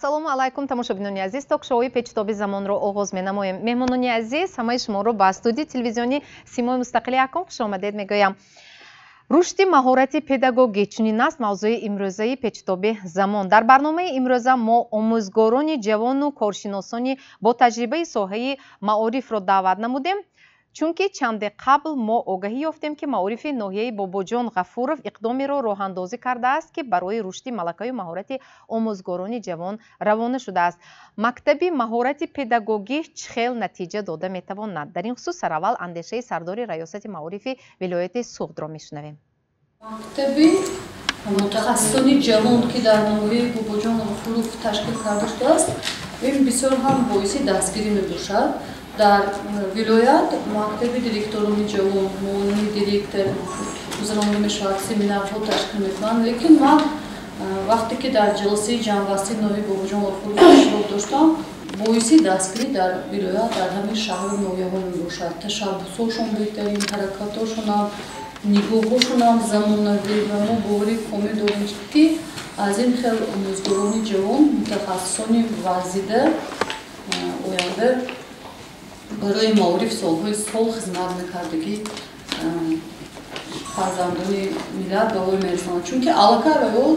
ассалому алайкум тамошобинони азиз, ток-шоуи печтоби замонро оғоз менамоем. Меҳмонони азиз, ҳамаи шуморо ба студияи телевизиони Симои Мустақили Акон хуш омадед мегӯям. рушди маҳорати педагогӣ чунин аст мавзӯи имрӯзаи печтоби замон. Дар барномаи имрӯза мо омӯзгорони ҷавону коршиносони бо таҷрибаи соҳаи маорифро даъват намудем, чунки чанде қабл мо огаҳӣ ёфтем ки маорифи ноҳияи Бобоҷон Ғафуров иқдомеро роҳандозӣ кардааст ки барои рушди малакаю маҳорати омӯзгорони ҷавон равона шудааст. Мактаби маҳорати педагогӣ чӣ хел натиҷа дода метавонад? Дар ин хусус сараввал андешаи сардори раёсати маорифи вилояти Суғдро мешунавем. Мактаби мутахассисони ҷавон ки дар ноҳияи Бобоҷон Ғафуров ташкил карда шудааст, ин бисёр ҳам боиси дастгирӣ мебошад. Дар вилоят мактаби директорони ҷавон, муовини директор гузаронда мешавад, семинарҳо ташкил мекунанд. Лекин ман вақте ки дар ҷаласаи ҷамъбастии ноҳияи Бобоҷон Ғафуров иштирок доштам, боиси дастгирӣ дар вилоят дар ҳамин шаҳру ноҳияҳо мебошад. Ташаббусҳошон беҳтарин, ҳаракатҳошонам, нигоҳҳошонам замонавӣ ва мо бовари комил дорем ки аз ин хел омӯзгорони ҷавон, мутахассисони варзида оянда барои маориф солҳои сол хизмат мекардагӣ фарзандони миллат ба вой мерасонанд. Чунки аллакай раёл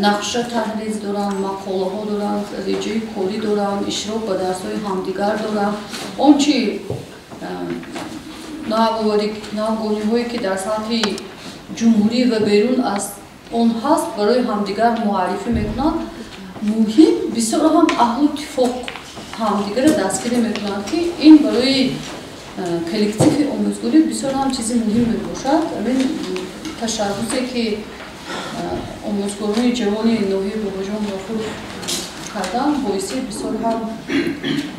нақша таҳриз доранд, мақолаҳо доранд, реҷаи корӣ доранд, ишрок ба дарсҳои ҳамдигар доранд. Он чи навгониҳое ки дар сатҳи ҷумҳурӣ ва берун аз он ҳаст барои ҳамдигар муаррифӣ мекунанд. муҳим бисёр ҳам аҳлу иттифоқ ҳамдигара дастгирӣ мекунанд ки ин барои коллективи омӯзгорӣ бисёр ҳам чизи муҳим мебошад. амин ташаббусе ки омӯзгорони ҷавони ноҳияи Бобоҷон Ғафуров карданд боиси бисёр ҳам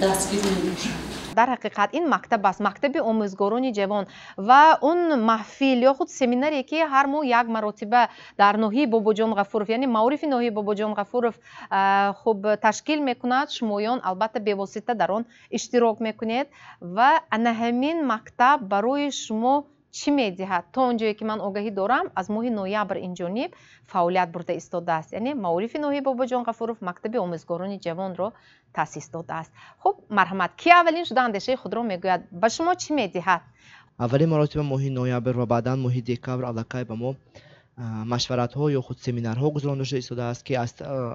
дастгирӣ мебошад. Дар ҳақиқат ин мактаб аст, мактаби омӯзгорони ҷавон ва он маҳфил ё худ семинаре ки ҳар моҳ як маротиба дар ноҳияи Бобоҷон Ғафуров, яъне маорифи ноҳияи Бобоҷон Ғафуров хуб ташкил мекунад, шумоён албатта бевосита дар он иштирок мекунед ва ана ҳамин мактаб барои шумо чӣ медиҳад? То он ҷое ки ман огаҳӣ дорам, аз моҳи ноябр инҷониб фаъолият бурда истодааст, яъне маорифи ноҳияи Бобоҷон Ғафуров мактаби омӯзгорони ҷавонро таъсис додааст. хуб марҳамат, ки аввалин шуда андешаи худро мегӯяд, ба шумо чӣ медиҳад? аввалин маротиба моҳи ноябр ва баъдан моҳи декабр аллакай ба мо машваратҳо ё худ семинарҳо гузаронда шуда истодааст ки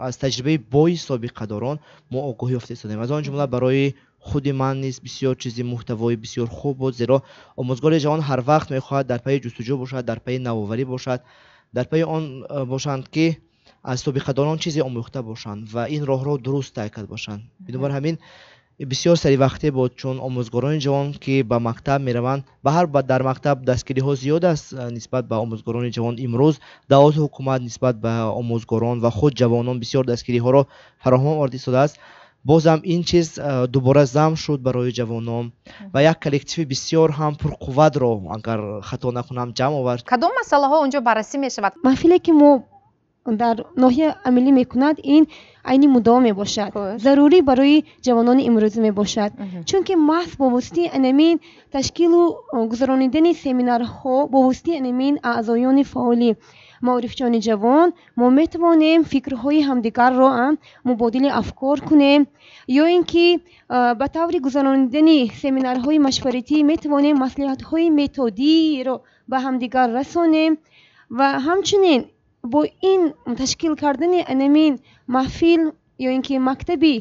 аз таҷрибаи бои собиқадорон мо огоҳӣ ёфта истодем. аз он ҷумла барои худи ман низ бисёр чизи муҳтавои бисёр хуб буд, зеро омӯзгори ҷавон ҳар вақт мехоҳад дар пайи ҷустуҷӯ бошад, дар пайи навоварӣ бошад, дар пайи он бошанд ки аз собиқадорон чизе омӯхта бошанд ва ин роҳро дуруст тай карда бошанд. бидунбар ҳамин бисёр саривақте буд, чун омӯзгорони ҷавон ки ба мактаб мераванд, баҳар дар мактаб дастгириҳо зиёд аст нисбат ба омӯзгорони ҷавон. имрӯз даъвоти ҳукумат нисбат ба омӯзгорон ва худ ҷавонон бисёр дастгириҳоро фароҳам орда истодааст. бозам ин чиз дубора замъ шуд барои ҷавонон ва як коллективи бисёр ҳам пурқувватро, агар хато накунам, ҷамъ овард. Кадом масъалаҳо онҷо баррасӣ мешавад? маҳфиле ки мо дар ноҳия амилӣ мекунад, ин айни муддао мебошад, зарурӣ барои ҷавонони имрӯзӣ мебошад. чунки маҳз бо воситаи анамин ташкилу гузаронидани семинарҳо, бо воситаи анамин аъзоёни фаъоли маорифҷони ҷавон мо метавонем фикрҳои ҳамдигарро мубодили афкор кунем, ё ин ки ба таври гузаронидани семинарҳои машваратӣ метавонем маслиҳатҳои методиро ба ҳамдигар расонем ва ҳамчунин бо ин ташкил кардани анамин маҳфил ё ин ки мактаби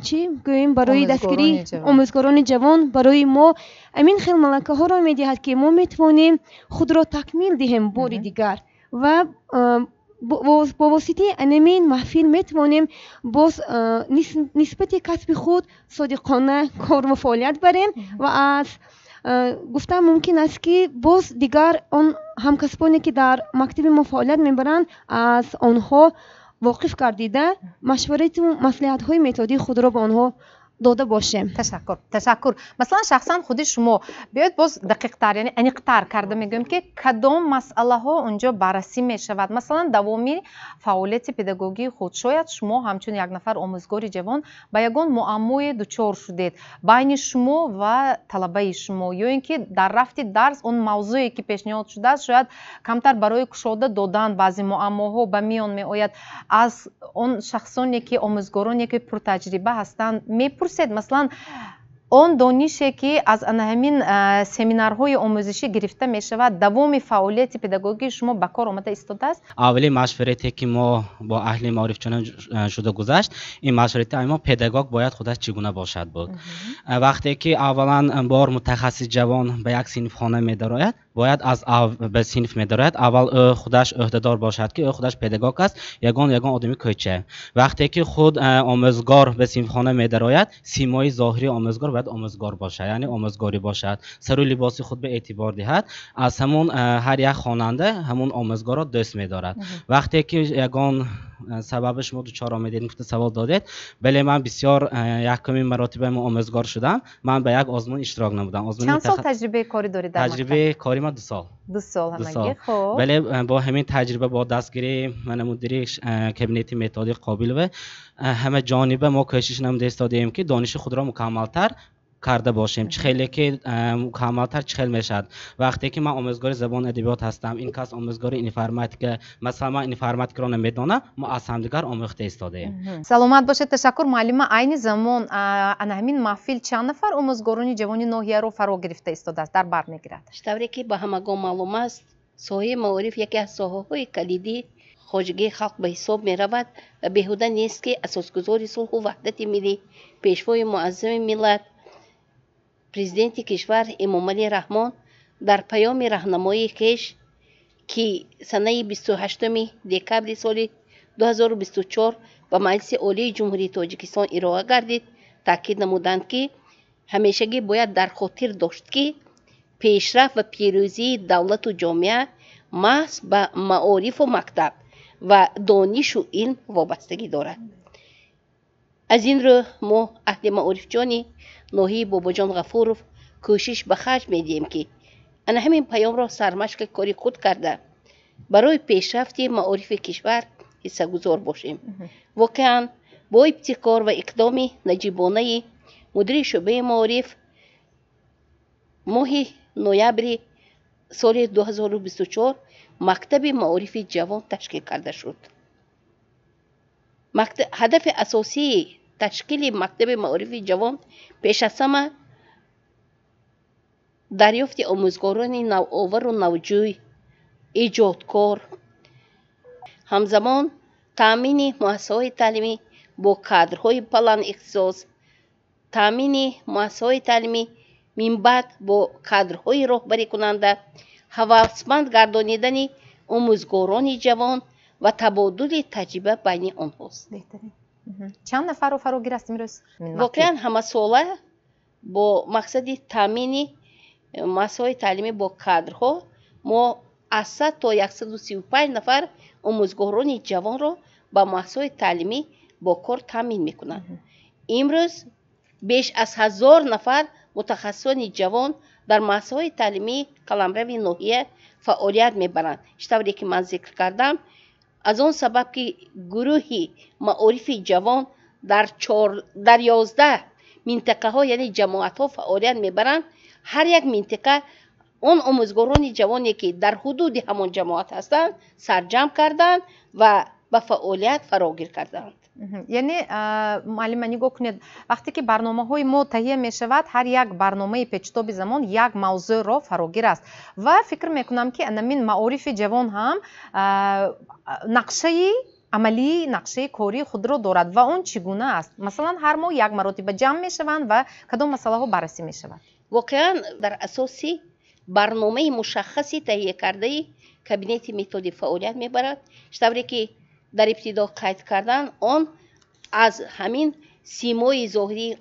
чӣ гӯем барои дастгирии омӯзгорони ҷавон барои мо амин хел малакаҳоро медиҳад ки мо метавонем худро такмил диҳем бори дигар ва бо воситаи анамин маҳфил метавонем боз нисбати касби худ содиқона кор ва фаъолият барем ва аз гуфтам мумкин аст ки боз дигар он ҳамкасбоне ки дар мактаби мо фаъолият мебаранд аз онҳо воқиф гардида машварату маслиҳатҳои методии худро ба онҳо дода бошем. ташаккур. Масалан шахсан худи шумо биёед боз дақиқтар, яъне аниқтар карда мегӯем ки кадом масъалаҳо унҷо баррасӣ мешавад. Масалан давоми фаъолияти педагогии худ шояд шумо ҳамчун як нафар омӯзгори ҷавон ба ягон муаммое дучор шудед байни шумо ва талабаи шумо, ё ин ки дар рафти дарс он мавзӯе ки пешниҳод шудааст шояд камтар барои кушода додан баъзе муаммоҳо ба миён меояд. аз он шахсоне ки омӯзгороне ки пуртаҷриба ҳастанд мепурсед масалан он донише ки аз ана ҳамин семинарҳои омӯзишӣ гирифта мешавад давоми фаъолияти педагогии шумо ба кор омада истодааст? аввалин машварате ки мо бо аҳли маорифчона шуда гузашт, ин машварати мо педагог бояд худаш чӣ гуна бошад буд. вақте ки аввалан бор мутахассис ҷавон ба як синфхона медарояд, бояд аз ба синф медарояд аввал ӯ худаш ӯҳдадор бошад ки ӯ худаш педагог аст, ягон одами кӯча. вақте ки худ омӯзгор ба синфхона медарояд, симои зоҳири омӯзгор бояд омӯзгор бошад, яъне омӯзгорӣ бошад, сару либоси худ ба эътибор диҳад, аз ҳамун ҳар як хонанда ҳамун омӯзгорро дӯст медорад. вақте ки ягон сабаби шумо дучор омедед, муфти савол додед, бале ман бисёр якумин маротиба омӯзгор шудам, ман ба як озмун иштирок намудам. чанд сол таҷрибаи кори доред дар мактаб? таҷрибаи кори ман 2 сол. 2 сол ҳамагӣ. Хоб. бале бо ҳамин таҷриба бо дастгирӣ мана мудири кабинети методик Қобилова ҳама ҷониба мо кӯшиш намуда истодем ки дониши худро мукаммалтар карда бошем. чихеле ки мукаммалтар чихел мешавад. вақте ки ман омӯзгори забон адабиёт ҳастам, ин кас омӯзгори информатика, масалан ман информатикаро намедонам, мо аз ҳамдигар омӯхта истодем. саломат бошед. ташаккур муаллима. айни замон ана ҳамин маҳфил чанд нафар омӯзгорони ҷавони ноҳияро фаро гирифта истодааст, дар бар мегирад? штавре ки ба ҳамагон маълум аст, соҳаи маориф яке аз соҳаҳои калидӣ хоҷагии халқ ба ҳисоб меравад ва беҳуда нест ки асосгузори сулҳу ваҳдати миллӣ, пешвои муаззами миллат, президенти кишвар Эмомалӣ Раҳмон дар паёми раҳнамоии хеш ки санаи 28 декабри соли 2024 ба Маҷлиси Олии Ҷумҳурии Тоҷикистон ироа гардид, таъкид намуданд ки ҳамешагӣ бояд дар хотир дошт ки пешрафт ва пирӯзии давлату ҷомеа маҳз ба маорифу мактаб ва донишу илм вобастагӣ дорад. аз ин рӯ мо аҳли маорифҷони ноҳияи Бобоҷон Ғафуров кӯшиш ба харҷ медиҳем ки ана ҳамин паёмро сармашқи кори худ карда барои пешрафти маорифи кишвар ҳиссагузор бошем. воқеан бо ибтикор ва иқдоми наҷибонаи мудири шӯъбаи маориф моҳи ноябри соли 2024 мактаби маорифи ҷавон ташкил карда шуд. ҳадафи асосии ташкили мактаби маорифи ҷавон пеш аз ҳама дарёфти омӯзгорони навовару навҷӯй, иҷодкор, ҳамзамон таъмини муассисаҳои таълимӣ бо кадрҳои баландихтисос, таъмини муассисаҳои таълимӣ минбаъд бо кадрҳои роҳбарикунанда, ҳавасманд гардонидани омӯзгорони ҷавон ва табодули таҷриба байни онҳост. чанд нафарро фарогир аст имрӯз? воқеан ҳамасола бо мақсади таъмини муассисаҳои таълимӣ бо кадрҳо мо аз 100 то 135 нафар омӯзгорони ҷавонро ба муассисаҳои таълимӣ бо кор таъмин мекунанд. имрӯз беш аз 1000 нафар мутахассисони ҷавон дар муассисаҳои таълимии қаламрави ноҳия фаъолият мебаранд. штавре ки ман зикр кардам, аз он сабаб ки гурӯҳи маорифи ҷавон дар 11 минтақаҳо яъне ҷамоатҳо фаъолият мебаранд. ҳар як минтақа он омӯзгорони ҷавоне ки дар ҳудуди ҳамон ҷамоат ҳастанд сарҷамъ карданд ва ба фаъолият фарогир карданд. яъне муаллима нигоҳ кунед, вақте ки барномаҳои мо таҳия мешавад, ҳар як барномаи печтоби замон як мавзӯъро фарогир аст ва фикр мекунам ки анамин маорифи ҷавон ҳам нақшаи амалии нақшаи кории худро дорад ва он чӣ гуна аст? масалан ҳар моҳ як маротиба ҷамъ мешаванд ва кадом масъалаҳо баррасӣ мешавад? воқеан дар асоси барномаи мушаххаси таҳия кардаи кабинети методик фаъолият мебарад. штавре ки дар ибтидо қайд кардан, он аз ҳамин симои зоҳирии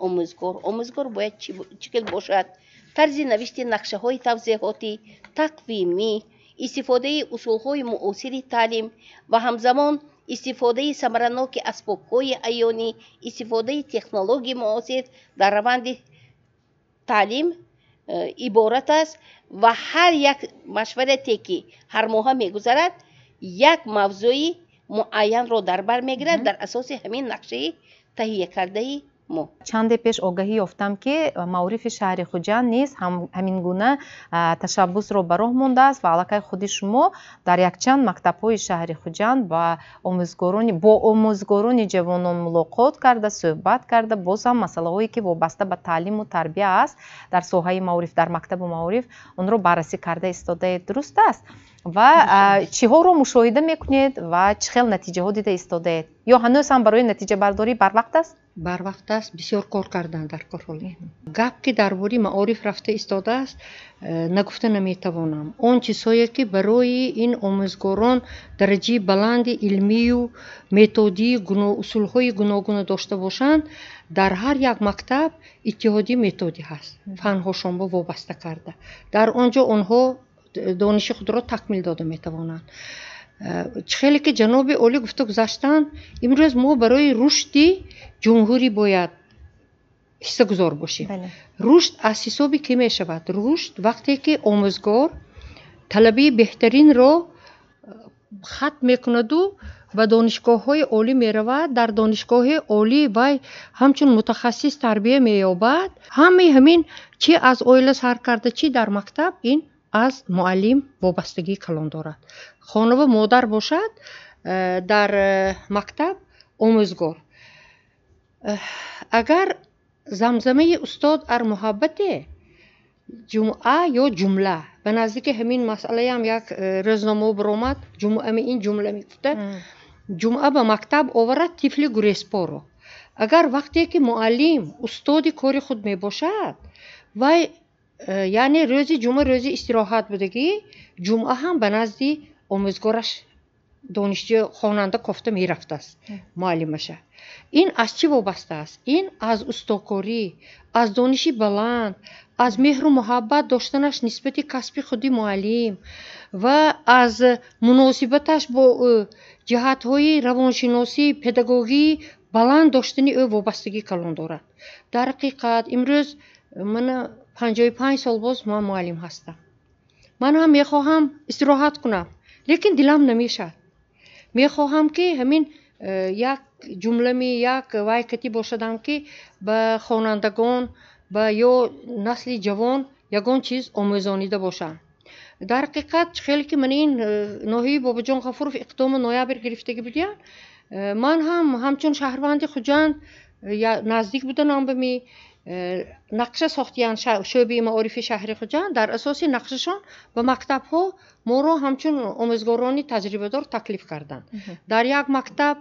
омӯзгор бояд чӣ хел бошад, тарзи навишти нақшаҳои тавзеҳотӣ, тақвимӣ, истифодаи усулҳои муосири таълим ва ҳамзамон استفاده ثمرناک اسباب‌های عیانی، استفاده تکنولوژی معاصر در روند تعلیم عبارت است و هر یک مشورتی که هر ماه میگذرد یک موضوعی معین رو در بر میگیرد در اساس همین نقشه تهیه کرده ما. چند پیش آگاهی یافتم که معارف شهر خوجند نیز همین گونه تشبث رو به راه مانده است و علاقه خود شما در یک چند مکتب‌های شهر خوجند با آموزگاران جوانان ملاقات کرده، صحبت کرده، باز هم مسائلی که وابسته به تعلیم و تربیت است در ساحه معارف در مکتب و معارف اون رو بررسی کرده ایستاده. درست است؟ و چی ها رو مشاهده میکنید و چه خیلی نتیجه ها دیده ایستاده یا هنوز هم برای نتیجه برداری بر وقت است؟ بر وقت است. بسیار کار کردن در کارهای گپ که درباره معارف رفته ایستاده است نگفته نمیتوانم. اون چیزهایی که برای این آموزگاران درجه بلند علمی و متدی اصولهای گوناگون داشته باشند در هر یک مکتب اتحادی متدی هست فنهاشان با وابسته کرده در آنجا آنها دانش خود را تکمیل داده میتوانند. خیلی که جناب عالی گفته گذاشتند امروز ما برای رشد جمهوری باید حصه گذار باشیم. رشد از حسابی که می شود؟ رشد وقتی که آموزگار طلبه بهترین را ختم میکند و به دانشگاه های عالی می رود. در دانشگاه عالی و همچون متخصص تربیه می یابد. همین چی از اویل سر کرده چی در مکتب این از معلم وابستگی کلان دارد. خانه و مادر باشد در مکتب آموزگار. اگر زمزمه استاد ار محبت جمعه یا جمله به نزدیک همین مسئله هم یک روزنامه برآمد جمعه این جمله میگفته جمعه به مکتب آورد طفل گریسپا رو. اگر وقتی که معلم استاد کار خود می باشد و یعنی روزی جمعه روزی استراحت بودگی جمعه هم به نزد آموزگارش دانشجو خواننده کافته می رفته است معلمشه. این از چی وابسته است؟ این از استادکاری، از دانشی بلند، از مهر و محبت داشتنش نسبت کسب خودی معلم و از مناسبتش با جهت‌های روانشناسی پداگوژی بلند داشتنی او وابستگی کلان دارد. در حقیقت امروز من 55 سال باز من معلم هستم. من هم میخواهم استراحت کنم لیکن دلم نمیشه. میخواهم که همین یک جمله یک وایکتی باشدم که به خوانندگان به یا نسل جوان یگان چیز آموزانیده باشم. در حقیقت خیلی که من این ناحیه بابا جان غفورов اقدام نویبر گرفتگی بودیم من همچون شهروند خوجند نزدیک بودنم به می نقشه ساختیان شعبه معارف شهر خوجند در اساس نقششان به مکتب ها ما رو همچون آموزگارانی تجربه دار تکلیف کردند. در یک مکتب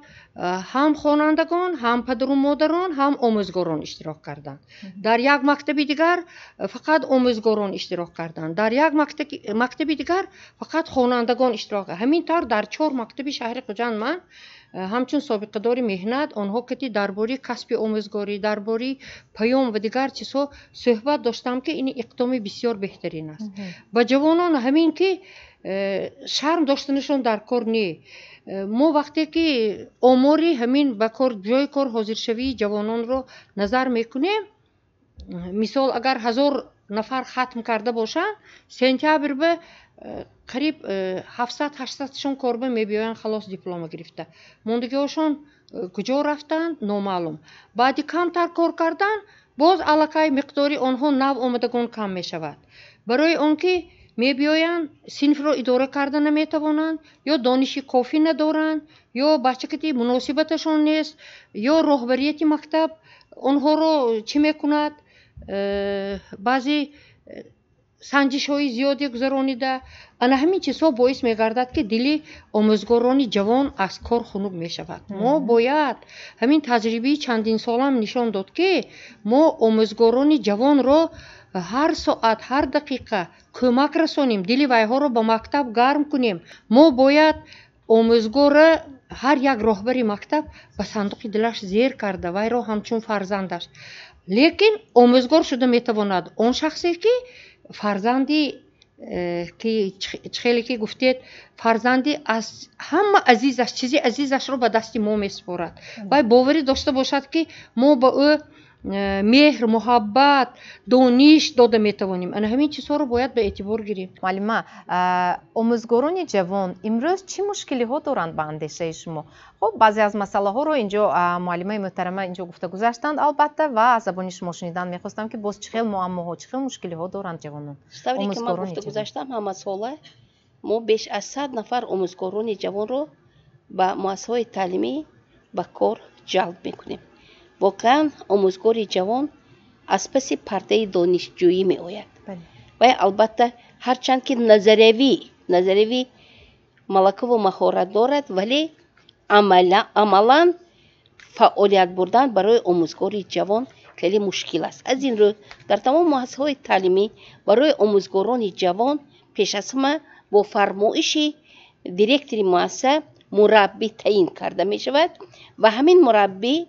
هم خوانندگان هم پدر و مادران هم آموزگاران اشتراک کردند. در یک مکتب دیگر فقط آموزگاران اشتراک کردند. در یک مکتب دیگر فقط خوانندگان اشتراک کردند. همین طور در 4 مکتب شهر خوجند من همچون سابقه داری مهنت آنها که درباره کسب آموزگاری درباره پیام و دیگر چیزها صحبت داشتم که این اقدام بسیار بهترین است. با جوانان همین که شرم داشتنشون در کار نی. ما وقتی که آماری همین به کار جای کار حاضر شوی جوانان رو نظر میکنیم مثال اگر 1000 نفر ختم کرده باشن سنتیابر به قریب 700-800 شون کاربه میبیاین خلاص دیپلم گرفته. موندگی هاشون کجا رفتن نامعلوم. بعدی کمتر کار کردن باز علاقه مقداری آنها نو آمدگان کم میشود. برای آنکه میبیاین صنف رو اداره کردن نمیتوانند یا دانشی کافی ندارند یا بچه که مناسبتشون نیست یا رهبریت مکتب آنها رو چی میکند بعضی سنجش های زیادی گذرانیده. انا همین چیزها باعث میگردد که دل آموزگاران جوان از کار خنک میشود. ما باید همین تجربه چندین سالم نشان داد که ما آموزگاران جوان را هر ساعت هر دقیقه کمک رسانیم دل ویها رو با مکتب گرم کنیم. ما باید آموزگار هر یک راهبر مکتب به صندوق دلش زیر کرده وی را همچون فرزندش. لیکن آموزگار شده میتواند آن شخصی که فرزندی که خیلی که گفتید فرزندی از همه عزیزش چیزی عزیزش رو به دست ما میسپارد و باوری داشته باشد که ما با او مهر محبت دانش داده میتوانیم. انا همین چیزها رو باید به اعتبار گیریم. معلمه آموزگاران جوان امروز چی مشکلی ها دارند به اندیشه شما؟ خب بعضی از مسئله ها رو اینجا معلمه محترمه اینجا گفته گذاشتند البته و از زبان شما شنیدن میخواستم که باز چه خیلی معماها چه خیلی مشکلی ها دارند جوانان؟ طوری که ما گفته گذاشتم همه ساله ما بیش از 100 نفر آموزگاران جوان رو به مؤسسه‌های تعلیمی به کار جلب میکنیم. واقعا آموزگار جوان از پس پرده دانشجویی می آید و البته هرچند که نظریوی ملکه و مهارت دارد ولی عملا فعالیت بردن برای آموزگار جوان خیلی مشکل است. از این رو در تمام مؤسسه‌های تعلیمی برای آموزگاران جوان پیش از همه با فرمایش دیرکتور مؤسسه مربی تعیین کرده می شود و همین مربی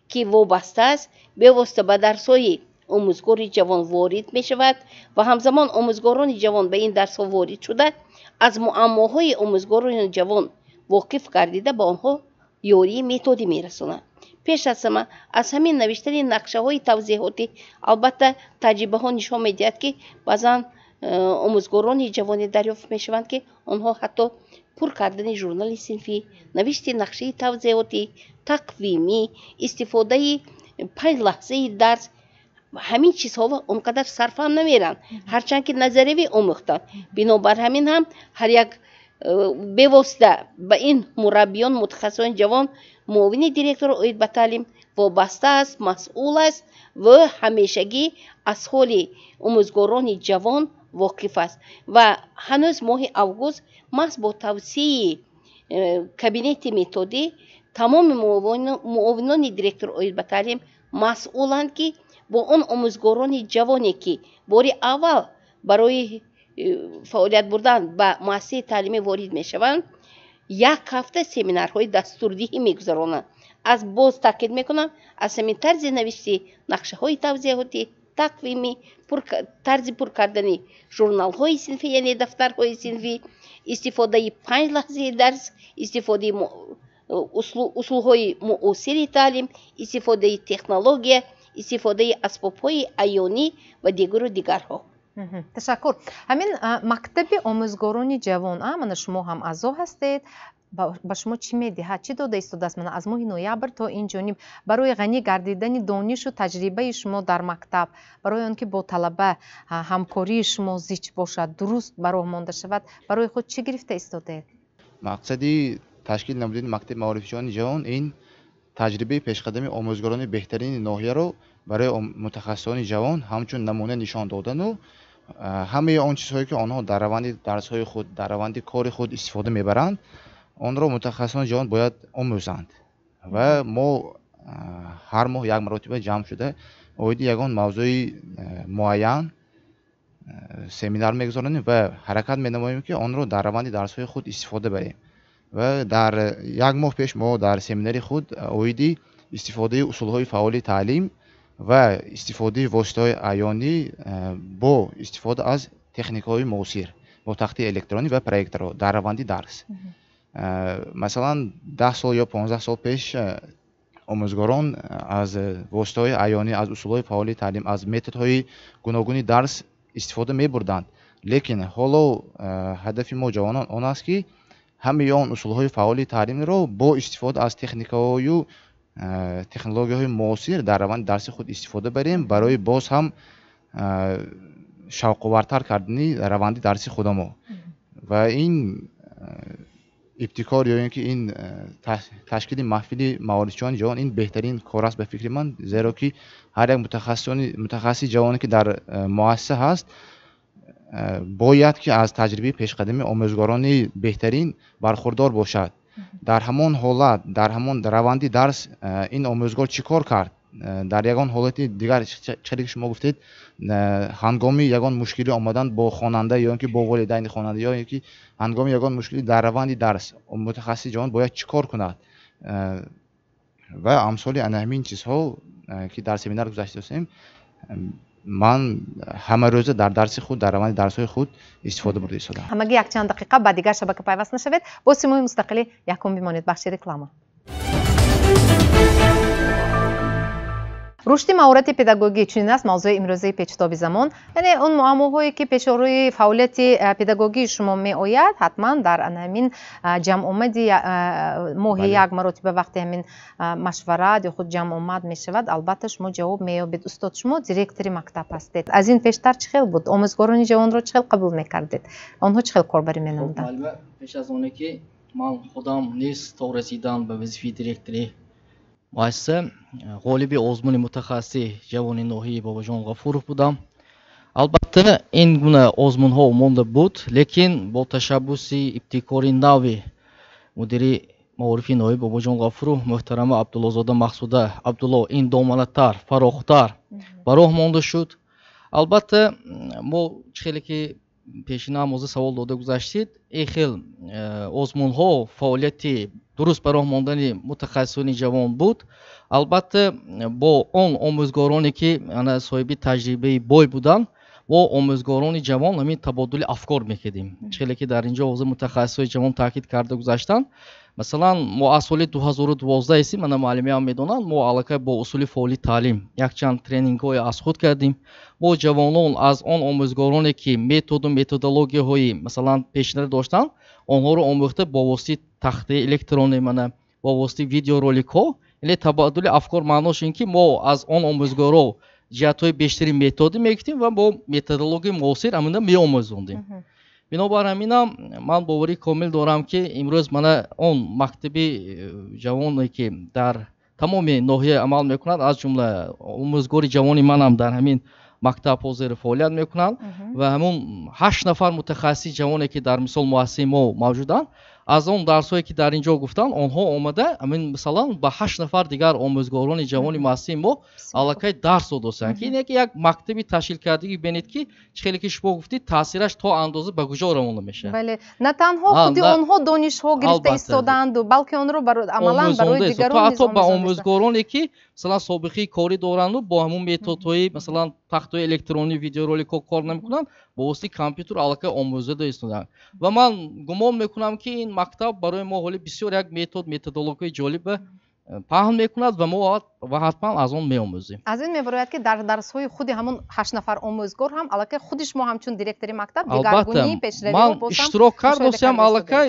که وابسته است به واسطه به درس‌های آموزگار جوان وارد می شود و همزمان آموزگاران جوان به این درس وارد شده از معماهای آموزگاران جوان واقف گردیده به آنها یاری متدی می رساند. پیش از همه از همین نوشتن نقشه های توضیحاتی البته تجربه ها نشان می دهد که بعضا آموزگاران جوان دریافت می شوند که آنها حتی پر کردن ژورنال صنفی، نوشت نقشه توضیحاتی، تقویمی، استفاده 5 لحظه درس همین چیزها اونقدر صرف هم نمیرن هرچند که نظریوی آموختن. بنابر همین هم هر یک به واسطه به این مربیان متخصصان جوان معاون دیرکتور اوید به تعلیم وابسته است، مسئول است و همیشگی از حال آموزگاران جوان واقف است و هنوز ماه اوگوست محض با توصیه کابینت متدی تمام معاونان دیرکتور اوید به تعلیم مسئولند که با اون آموزگاران جوانی که باری اول برای فعالیت بردن به مؤسسه تعلیمی وارد می شوند یک هفته سمینارهای دستوردهی می گذرانند. از باز تاکید می کنم از همین طرز نوشته نقشه های توضیحاتی، تقویمی، طرز پر کردن ژورنال های صنفی یعنی دفتر های صنفی، استفاده 5 لحظه درس، استفاده اصول های معاصر تعلیم، استفاده تکنولوژی، استفاده اسباب های عیانی و دیگرها. تشکر. همین مکتب آموزگاران جوان من شما هم اعضا هستید. با شما چی میدهد؟ چی داده ایستاده است؟ من از ماه نوامبر تا این جانب برای غنی گردیدن دانش و تجربه شما در مکتب، برای آنکه با طلبه همکاری شما زیچ باشد، درست برای مانده شود، برای خود چی گرفته ایستاده؟ مقصدی تشکیل نمودن مکتب معارفچیان جوان این تجربه پیشقدمی آموزگاران بهترین ناحیه رو برای متخصصان جوان همچون نمونه نشان دادن و همه آن چیزهایی که آنها در روند درس‌های خود در روند کار خود استفاده میبرند آن را متخصصان جوان باید آموزند و ما هر ماه یک مرتبه جمع شده اوید یگان موضوع معین سمینار میگذاریم و حرکت مینماییم که آن را در روند درس‌های خود استفاده بریم و در یک ماه پیش ما در سمینار خود اویدی استفاده اصولهای فعال تعلیم و استفاده واسطه‌های عیانی با استفاده از تکنیک‌های معاصر با تخته الکترونی و پروژکتور در روند درس مثلا 10 سال یا 15 سال پیش آموزگاران از واسطه‌های عیانی از اصولهای فعال تعلیم از متدهای گوناگون درس استفاده می‌بردند لیکن حالا هدف ما جوانان آن است که همه آن اصولهای فعال تعلیم را با استفاده از تکنیک‌های و تکنولوژی‌های معاصر در روند درس خود استفاده بریم برای باز هم شوق‌آورتر کردن روند درسی خود ما و این ابتکار یا اینکه این تشکیل محفل معارفچیان جوان این بهترین کار است به فکر من زیرا که هر یک متخصص جوانی که در مؤسسه هست باید که از تجربه پیشقدمی آموزگاران بهترین برخوردار باشد. در همان حالت در همان روند درس این آموزگار چیکار کرد در یگان حالت دیگر چه شما گفتید هنگامی یگان مشکلی آمدن با خواننده یا اینکه با والدین خواننده یا اینکه هنگامی یگان مشکلی در روند درس متخصص جوان باید چیکار کند و امثال همین چیزها که در سمینار گذاشته هستیم ман ҳама рӯза дар дарси худ дар раванди дарсҳои худ истифода бурда истодам. ҳамагӣ якчанд дақиқа ба дигар шабака пайваст нашавед. Бо Симои Мустақилӣ якум бимонед. бахши реклама. рушди маҳорати педагогӣ чунин аст мавзӯи имрӯзаи печтоби замон. яъне он муаммоҳое ки пешорӯи фаъолияти педагогии шумо меояд, ҳатман дар ҳамин ҷамъомади моҳи як маротиба вақте ҳамин машварат ё худ ҷамъомад мешавад, албатта шумо ҷавоб меёбед. устод, шумо директори мактаб ҳастед. аз ин пештар чӣ хел буд? омӯзгорони ҷавонро чӣ хел қабул мекардед? онҳо чӣ хел корбарӣ менамуданд? пеш аз оне ки ман худам низ то расидан ба вазифаи директори муассиса ғолиби озмуни мутахассиси ҷавони ноҳияи Бобоҷон Ғафуров будам. албатта ин гуна озмунҳо монда буд, лекин бо ташаббуси ибтикори нави мудири маорифи ноҳияи Бобоҷон Ғафуров муҳтарама Абдуллозода Мақсуда Абдулло ин доманатар, фарохтар ба роҳ монда шуд. албатта мо чӣ хеле ки пешина ҳамоза савол дода гузаштид, ин хел озмунҳо фаъолияти дуруст ба роҳ мондани мутахассисони ҷавон буд. албатта бо он омӯзгороне ки соҳиби таҷрибаи бой буданд, мо омӯзгорони ҷавон ҳамин табодули афкор мекардем. чӣ хеле ки дар инҷо ҳозир мутахассисони ҷавон таъкид карда гузаштанд. масалан мо аз соли 2012 ҳастем, мана муаллимаам медонанд, мо аллакай бо усули фаъоли таълим якчанд тренингҳое аз худ кардем. мо ҷавонон аз он омӯзгороне ки методу методологияҳои масалан пешнида доштанд, онҳоро омӯхта бо воситаи тахтаи электронӣ, мана бо воситаи видеороликҳо, яъне табаддули афкор маънош ин ки мо аз он омӯзгорҳо ҷиҳатҳои бештари методи мегуфтем ва бо методологияи муосир амина меомӯзондем. бинобар ҳаминам ман боварӣ комил дорам ки имрӯз мана он мактаби ҷавоне ки дар тамоми ноҳия амал мекунад, аз ҷумла омӯзгори ҷавони манам дар ҳамин мактаб ҳозир фаъолият мекунанд ва ҳамун 8 нафар мутахассиси ҷавоне ки дар мисол муассисаи мо мавҷуданд, аз он дарсҳое ки дар инҷо гуфтанд, онҳо омада амин масалан ба 8 нафар дигар омӯзгорони ҷавони муассисаи мо аллакай дарс додастанд ки ин як мактаби ташкилкардагӣ бинед ки чӣ хеле ки шумо гуфтед таъсираш то андоза ба куҷо равона мешавад. бале, на танҳо худи онҳо донишҳо гирифта истодаанду, балки онро амалан барои дигарон низ ҳатто ба омӯзгороне ки масалан собиқаи корӣ доранду бо ҳамун методҳои масалан тахтҳои электронӣ видеороликҳо кор намекунанд, бо воситаи компютер аллакай омӯзада истоданд. ва ман гумон мекунам ки ин мактаб барои мо ҳоли бисёр як методологияи ҷолиба паҳн мекунад ва мо ҳатман аз он меомӯзем. аз ин мебарояд ки дар дарсҳои худи ҳамун 8 нафар омӯзгор ҳам аллакай худи шумо ҳамчун директори мактаб дигаргунии пешравиро ман иштирок кардостам аллакай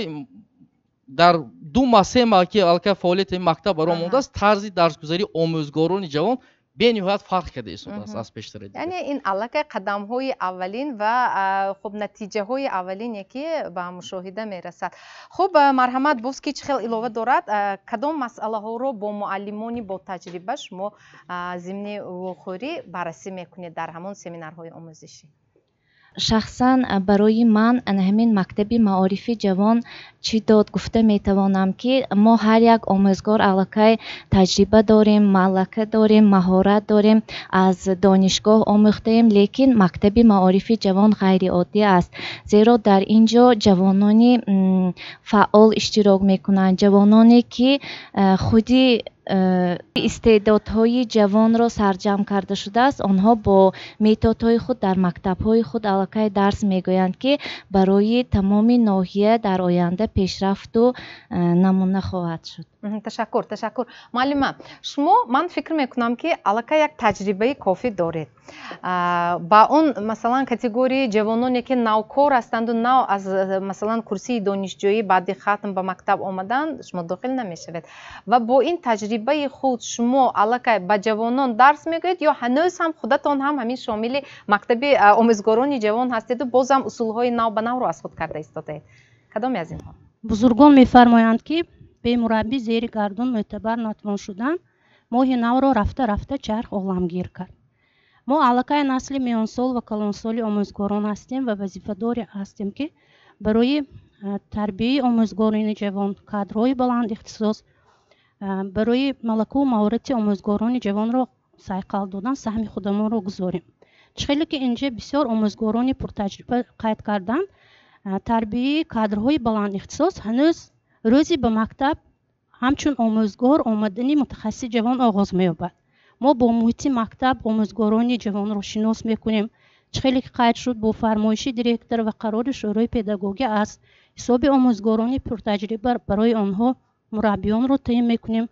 дар ду масема ки аллакай фаъолияти мактаб барои мондааст, тарзи дарсгузарии омӯзгорони ҷавон бениҳоят фарқ карда истодааст аз пештари дигар. яъне ин аллакай қадамҳои аввалин ва хуб натиҷаҳои аввалине ки ба мушоҳида мерасад. хуб марҳамат, боз ки чӣ хел илова дорад, кадом масъалаҳоро бо муаллимони бо таҷриба шумо зимни вохӯрӣ баррасӣ мекунед дар ҳамон семинарҳои омӯзишӣ? шахсан барои ман ҳамин мактаби маорифи ҷавон чӣ дод гуфта метавонам ки мо ҳар як омӯзгор аллакай таҷриба дорем, малака дорем, маҳорат дорем, аз донишгоҳ омӯхтаем, лекин мактаби маорифи ҷавон ғайриоддӣ аст, зеро дар ин ҷо ҷавонони фаъол иштирок мекунанд, ҷавононе ки худи истеъдодҳои ҷавонро сарҷамъ карда шудааст, онҳо бо методҳои худ дар мактабҳои худ аллакай дарс мегӯянд ки барои тамоми ноҳия дар оянда пешрафту намуна хоҳад шуд. ташаккур. муаллима, шумо ман фикр мекунам ки аллакай як таҷрибаи кофӣ доред. ба он масалан категорияи ҷавононе ки навкор ҳастанду нав аз масалан курсии донишҷӯӣ баъди хатм ба мактаб омаданд шумо дохил намешавед ва бо ин таҷрибаи худ шумо аллакай ба ҷавонон дарс мегӯед ё ҳанӯз ҳам худатон ҳам ҳамин шомили мактаби омӯзгорони ҷавон ҳастеду бозам усулҳои нав ба навро аз худ карда истодаед? кадоме аз инҳо? бузургон мефармоянд ки бемураббӣ зери гардун мӯътабар натвон шудан, моҳи навро рафта рафта чарх оламгир кард. мо аллакай насли миёнсол ва калонсоли омӯзгорон ҳастем ва вазифадоре ҳастем ки барои тарбияи омӯзгорони ҷавон кадрҳои баланд ихтисос барои малаку маҳорати омӯзгорони ҷавонро сайқал додан саҳми худамонро гузорем. чӣ хеле ки инҷа бисёр омӯзгорони пуртаҷриба қайд карданд, тарбияи кадрҳои баланд ихтисос ҳанӯз рӯзи ба мактаб ҳамчун омӯзгор омадани мутахассиси ҷавон оғоз меёбад. ما با محیط مکتب آموزگاران جوان را شناس میکنیم. خیلی قید شد با فرمایش دیرکتر و قرار شورای پداگوژی است حساب آموزگاران پرتجربه برای آنها مربیان را تعیین میکنیم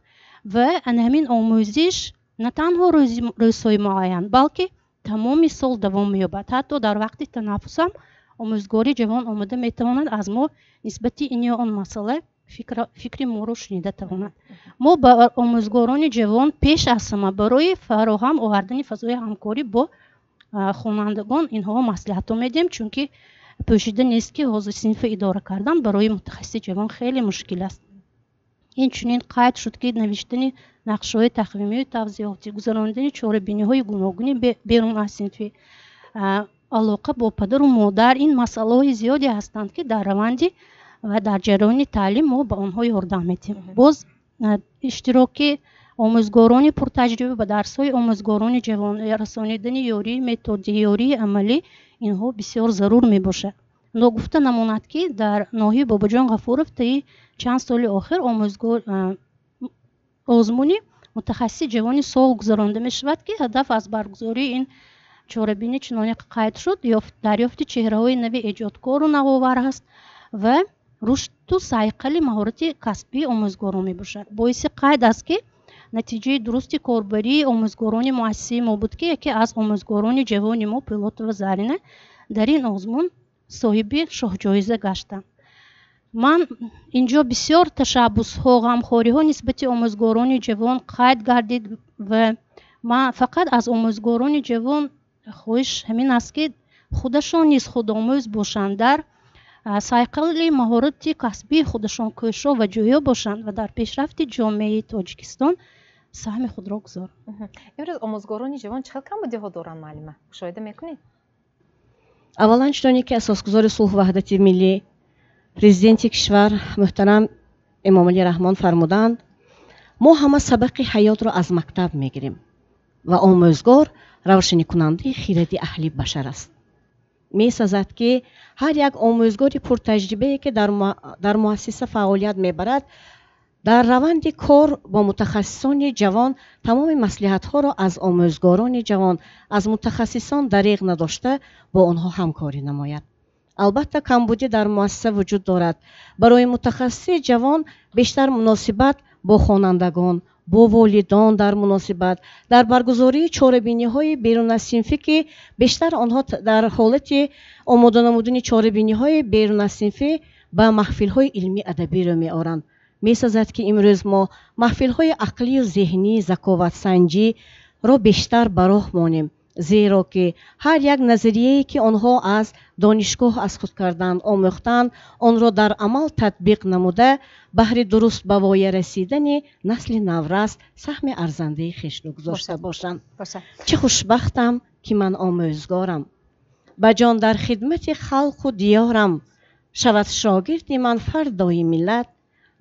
و همین آموزش نه تنها روزهای معین بلکه تمام سال دوام می‌یابد. حتی در وقت تنفس هم آموزگاری جوان آماده میتواند از ما نسبت این یا آن مسئله فکر ما رو شنیده تواند. ما با آموزگاران جوان پیش از همه برای فراهم آوردن فضای همکاری با خوانندگان اینها مصلحت میدیم، چون که پوشیده نیست که حوزه صنف اداره کردن برای متخصص جوان خیلی مشکل است. این چنین قید شد که نوشتن نقشه‌های تقویمی و توضیحاتی، گذراندن چاره‌بینی‌های گوناگونی بیرون از صنف، علاقه با پدر و مادر، این مسائل زیادی هستند که در روند و در جریان تعلیم ما به آنها یاردم میدیم. باز اشتراک آموزگاران پرتجربه به درس‌های آموزگاران جوان، رسانیدن یاری متد یاری عملی اینها بسیار ضرور میباشد. نگفته نماند که در ناحیه باباجان غفورов طی چند سال آخر آزمون متخصص جوان سال گذرانده می شود که هدف از برگزاری این چاره‌بینی چنانه قید شد دریافت چهره‌های نوی ایجادکار و نوآور است و رشد و صیقل مهارت کسبی آموزگاران می باشد. باعث قید است که نتیجه درست کاربری آموزگاران مؤسسه ما بود که یکی از آموزگاران جوان ما پیلوت و زرینه در این آزمون صاحب شاه جایزه گشتند. من اینجا بسیار تشبس ها غمخواری ها نسبت آموزگاران جوان قید گردید و من فقط از آموزگاران جوان خواهش همین است که خودشان نیز خودآموز باشند، در صیقل مهارت کسبی خودشان کوشا و جویا باشند و در پیشرفت جامعه تاجیکستان سهم خود را گذارند. امروز آموزگاران جوان چه کمبودی ها دارند معلومه؟ مشاهده میکنید؟ اولا چنانی که اساسگزار صلح و وحدت ملی پرزیدنت کشور محترم امام علی رحمان فرمودند ما همه سبق حیات را از مکتب میگیریم و آموزگار روشنی کننده خیرات اهل بشر است. میسازد که هر یک آموزگار پرتجربه که در مؤسسه فعالیت میبرد در روند کار با متخصصان جوان تمام مصلحت ها را از آموزگاران جوان از متخصصان دریغ نداشته با آنها همکاری نماید. البته کمبودی در مؤسسه وجود دارد. برای متخصص جوان بیشتر مناسبت با خوانندگان، با والدان در مناسبت، در برگزاری چاره‌بینی های بیرون از صنفی که بیشتر آنها در حالت آماده نمودن چاره‌بینی های بیرون از صنفی به محفل های علمی ادبی را می‌آورند. می‌سازد که امروز ما محفل های عقلی و ذهنی ذکاوت سنجی را بیشتر به راه مانیم، زیرا که هر یک نظریه‌ای که آنها از دانشگاه از خود کردند آموختند آن را در عمل تطبیق نموده بهر درست به وای رسیدن نسل نورست سهم ارزنده خویش گذاشته باشند. چه خوشبختم که من آموزگارم، بجان در خدمت خلق و دیارم، شود شاگرد من فردای ملت،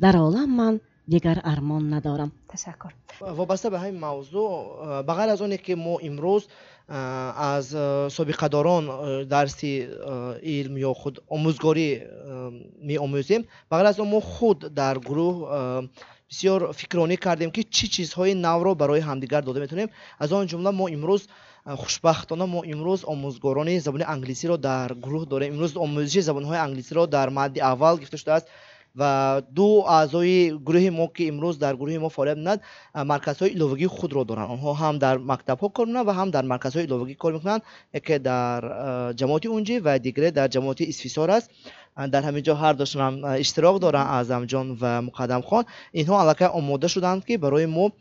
در عالم من دیگر ارمان ندارم. تشکر. وابسته به همین موضوع بغیر از اونی که ما امروز از سابقه داران درس علم یا خود آموزگاری می آموزیم، بغیر از اون ما خود در گروه بسیار فکرانی کردیم که چی چیزهای نو را برای همدیگر داده میتونیم. از آن جمله ما امروز خوشبختانه ما امروز آموزگاران زبان انگلیسی را در گروه داریم. امروز آموزش زبانهای انگلیسی را در مد اول گرفته شده است و دو اعضای گروه ما که امروز در گروه ما فعالیت می‌کنند مرکزهای ایلاوگی خود را دارند. آنها هم در مکتب‌ها کار می‌کنند و هم در مرکزهای ایلاوگی کار می‌کنند، یکی در جماعت اونجی و دیگری در جماعت اسفیسار است. در همینجا هر دوشون هم اشتراک دارن، اعظم جان و مقدم خان. اینها الکی آماده شدند که برای ما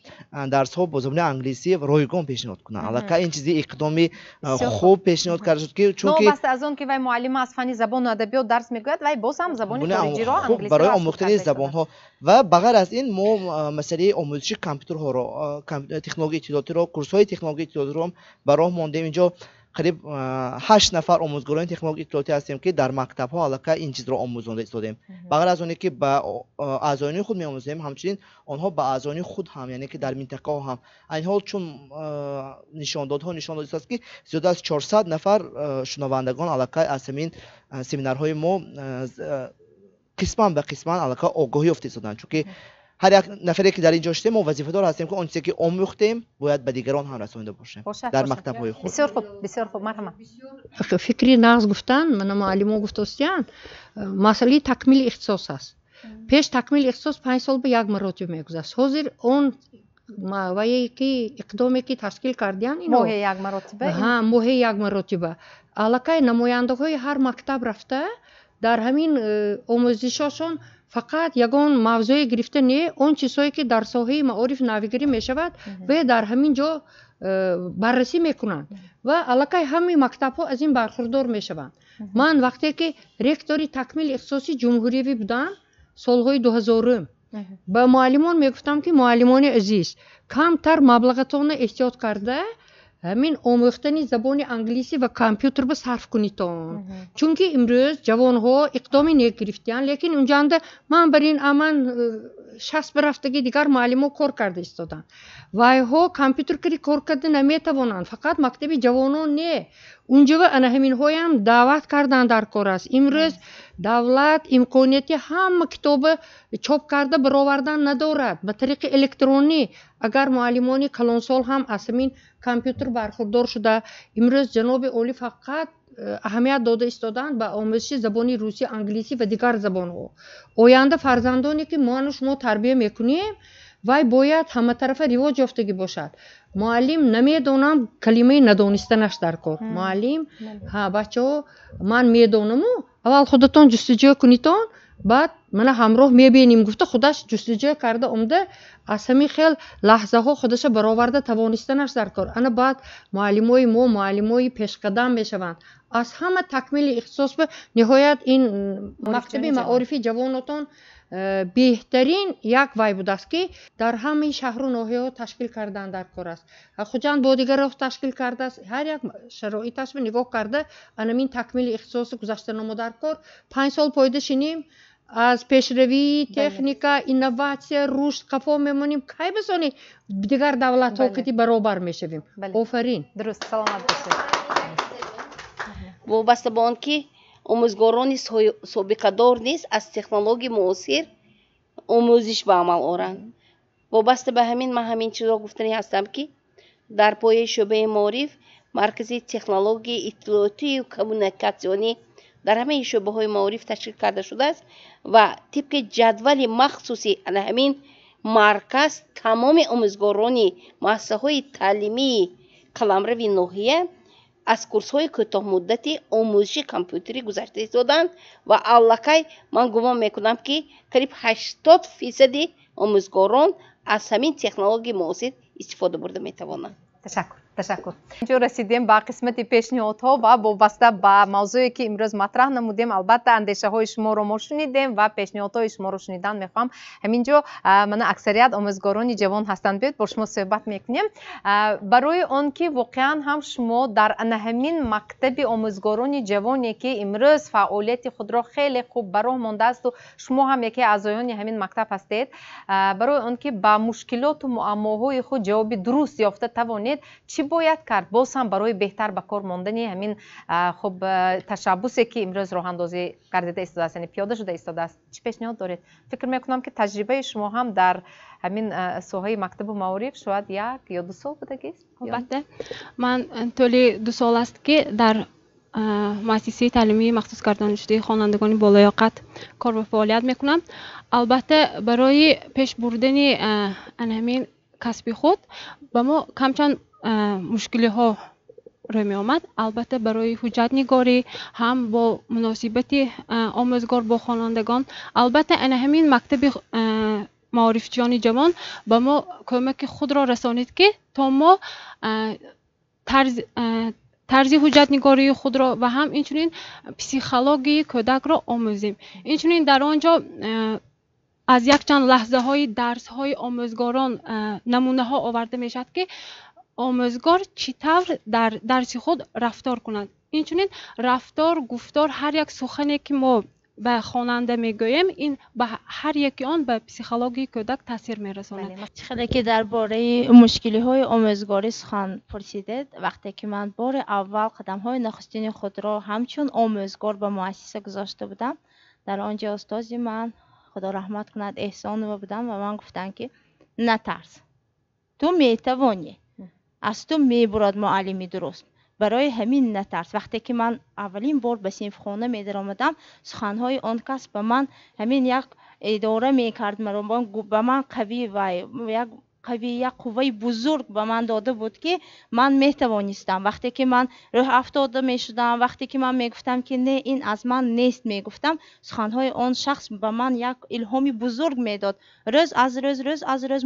درس ها با زبان انگلیسی رایگان پیشنهاد کنند. الکی این چیزی اقدامی خوب پیشنهاد کرده شد که چون که بس از اون که وی معلم از فنی زبان و ادبیات درس میگوید وی باز هم زبان خارجی را انگلیسی برای آموختن زبان ها و بغیر از این ما مسئله آموزش کامپیوتر ها را، تکنولوژی اطلاعاتی را، کورس های تکنولوژی اطلاعاتی را برای ماندیم. اینجا قریب 8 نفر آموزگاران تکنولوژی اطلاعاتی هستیم که در مکتب ها الکی این چیز را آموزانده ایستادیم. بغیر از اونی که با اعضایان خود می‌آموزیم، همچنین آنها با اعضایان خود هم، یعنی که در منطقه ها هم این حال چون نشان داده است که زیاد از 400 نفر شنوندگان الکی از همین سمینارهای ما قسمان به قسمان الکی آگاهی یافته ایستادند، چون که هر یک نفری که در اینجا شده ما وظیفه دار هستیم که اون چیزی که آموختیم باید به دیگران هم رسانده باشیم در مکتب های خود. بسیار خوب مرحبا. فکری نقض گفتن من معلم گفتستیان مسئله تکمیل اختصاص است. پیش تکمیل اختصاص 5 سال به یک مرتبه میگذشت. حاضر اون وایی که اقدامی که تشکیل کردن اینو ماه یک مرتبه ماه یک مرتبه علاقه نماینده های هر مکتب رفته در همین آموزششون فقط یگان موضوع گرفته نه اون چیزهایی که در ساحه معارف نویگری می شود و در همین جا بررسی میکنند و علاقه همه مکتب ها از این برخوردار می شوند. من وقتی که رکتوری تکمیل اختصاصی جمهوری بودم سالهای 2000 به معلمان میگفتم که معلمان عزیز کمتر مبلغتون احتیاط کرده همین آموختن زبان انگلیسی و کامپیوتر به صرف کنیدتون چون که امروز جوان ها اقدامی نگرفتن لیکن اونجا من بر این امان 60 برفتگی دیگر معلم ها کار کرده استادن وای ها کامپیوتر کری کار کرده نمیتوانند فقط مکتب جوانان نه اونجا و همین های هم دعوت کردن در کار است امروز دولت امکانیتی هم کتاب چاپ کرده برآوردن ندارد به طریق الکترونی اگر معلمان کلانسال هم از همین کامپیوتر برخوردار شده امروز جناب عالی فقط اهمیت داده استادن به آموزش زبانی روسی انگلیسی و دیگر زبان ها آینده فرزندانی که ما شما تربیت میکنیم وای باید همه طرف رواج یافتگی باشد معلم نمیدونم کلمه ندانستنش در کار معلم بچه‌ها من میدونم اول خودتون جستجو کنیتون بعد من همراه میبینیم گفته خودش جستجو کرده اومده از همین خیل لحظه ها خودش برآورده توانستنش در کار انا بعد معلمای ما معلمای پیش قدم میشوند از همه تکمیل اختصاص به نهایت این مکتب معارفی جواناتون بهترین یک وای بود است که در همه شهر و ناحیه تشکیل کردن در کار است خوجند با دیگر تشکیل کرده است هر یک شرایطش به نگاه کرده انمین تکمیل اختصاص گذشته نمو در کار 5 سال پایده شینیم از پیشروی تکنیکا اینوواسیون رشد قفا میمونیم کی بسونی دیگر دولت ها که برابر میشویم آفرین درست سلامت باشید وابسته به آن که آموزگاران سابقه دار نیز از تکنولوژی معاصر آموزش به عمل آورند وابسته به همین من همین چیزا گفتنی هستم که در پایه شعبه معارف مرکز تکنولوژی اطلاعاتی و کمونیکاسیونی در همه شعبه های معارف تشکیل کرده شده است و طبق جدول مخصوصی همین مرکز تمام آموزگاران مؤسسه های تعلیمی قلمرو ناحیه از کورس های کوتاه مدتی آموزش کامپیوتری گذشته ایستادند و علاقه من گمان میکنم که قریب 80% آموزگاران از همین تکنولوژی معاصر استفاده برده میتوانند. تشکر. اینجا رسیدیم به قسمت پیشنهادها و وابسته به موضوعی که امروز مطرح نمودیم البته اندیشه های شما رو ما شنیدیم و پیشنهادهای شما رو شنیدن میخوام همینجا من اکثریت آموزگاران جوان هستند بیاد با شما صحبت میکنیم برای آن که واقعا هم شما در همین مکتب آموزگاران جوانی که امروز فعالیت خود را خیلی خوب براه مانده است و شما هم یکی اعضایان همین مکتب هستید برای آن که با مشکلات و معماهای خود جواب درست یافته توانید چی باید کرد باز هم برای بهتر به کار ماندن همین خب تشبوسی که امروز راه اندازی گردیده ایستاده است یعنی پیاده شده ایستاده است چی پیشنهاد دارید فکر میکنم که تجربه شما هم در همین ساحه مکتب و معارف شاید 1 یا 2 سال بودگی البته من طولی 2 سال است که در مؤسسه تعلیمی مخصوص گردانده شده خوانندگان بالیاقت کار و فعالیت میکنم البته برای پیش بردن همین کسب خود با ما کمچند مشکلی ها روی می آمد البته برای حجت نگاری هم با مناسبت آموزگار با خوانندگان البته همین مکتب معارفچیان جوان با ما کمک خود را رسانید که تا ما طرز حجت نگاری خود را و هم اینچنین پسیخولوژی کودک را آموزیم اینچنین در آنجا از یک چند لحظه های درس های آموزگاران نمونه ها آورده می شود که آموزگار چطور در درس خود رفتار کنند اینچنین رفتار گفتار هر یک سخنی که ما به خواننده میگوییم این به هر یکی آن به پسیخولوژی کودک تاثیر میرساند چقدر که درباره مشکلی های آموزگاری سخن پرسیدید وقتی که من بار اول قدم های نخستین خود را همچون آموزگار به مؤسسه گذاشته بودم در آنجا استاد من خدا رحمت کند احسانова بودن و من گفتن که نترس، تو میتوانی، از تو میبرد معلمی درست، برای همین نترس. وقتی که من اولین بار به صنف خانه می آمدم، سخنهای آن کس به من همین یک اداره میکرد، به من قوی و یک قوه بزرگ به من داده بود که من میتوانستم. وقتی که من راه افتاده میشدم، وقتی که من میگفتم که نه این از من نیست، میگفتم سخنهای آن شخص به من یک الهامی بزرگ میداد. روز از روز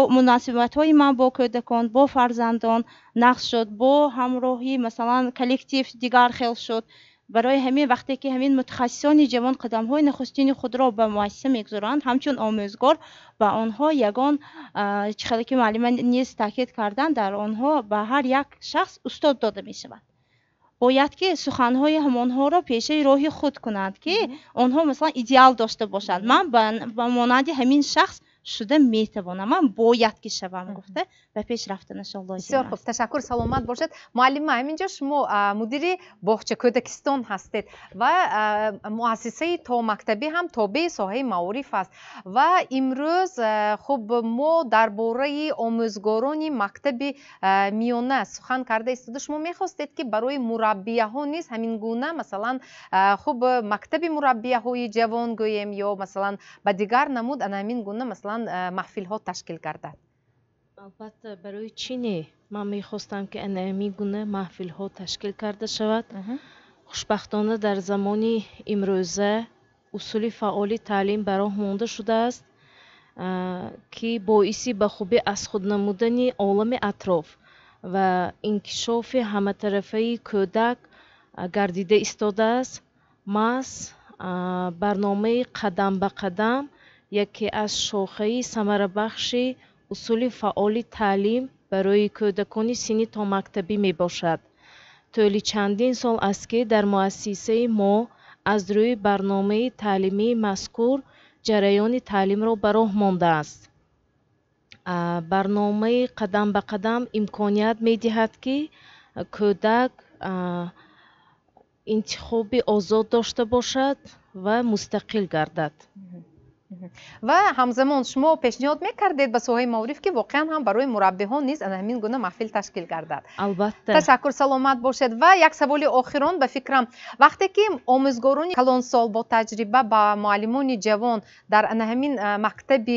مناسبت های من با کودکان، با فرزندان نقص شد، با همراهی مثلا کلکتیو دیگر خیل شد. برای همین وقتی که همین متخصصان جوان قدم های نخستین خود را به مؤسسه میگذارند، همچون آموزگار به آنها یگان چیزی که معلمان نیز تاکید کردند، در آنها به هر یک شخص استاد داده می شود. باید که سخنهای همانها را پیشه راهی خود کنند که آنها مثلا ایدئال داشته باشند. من به مانند همین شخص شده میتوانم، من باید که شوم گفته و پیش رفتنش الله. بسیار خوب، تشکر، سلامت باشید. معلم، همینجا شما مدیر باغچه کودکستان هستید و مؤسسه تا مکتبی هم تابع ساحه معارف است و امروز خب ما درباره آموزگاران مکتب میانه سخن کرده استاد. شما میخواستید که برای مربیه ها نیز همین گونه مثلا خب مکتب مربیه های جوان گویم یا مثلا به دیگر نمود همین گونه مثلا محفل ها تشکیل گردد؟ البته برای چینی من میخواستم که همین گونه محفل ها تشکیل کرده شود. خوشبختانه در زمان امروزه اصول فعال تعلیم برای مانده شده است که باعثی به خوبی از خود نمودن عالم اطراف و انکشاف همه طرفه کودک گردیده ایستاده است. ماس برنامه قدم به قدم یکی از شاخه ثمره بخش اصول فعال تعلیم برای کودکان سنی تا مکتبی می باشد. طولی چندین سال است که در مؤسسه ما از روی برنامه تعلیمی مذکور جریان تعلیم را به راه مانده است. برنامه قدم به قدم امکانیت می دهد که کودک انتخاب آزاد داشته باشد و مستقل گردد. و همزمان شما پیشنهاد میکردید به ساحه معارف که واقعا هم برای مربیان نیز همین گونه محفل تشکیل گردد. البته. تشکر، سلامت باشید. و یک سوال آخران به فکرم، وقتی که آموزگاران کلان سال با تجربه با معلمان جوان در همین مکتب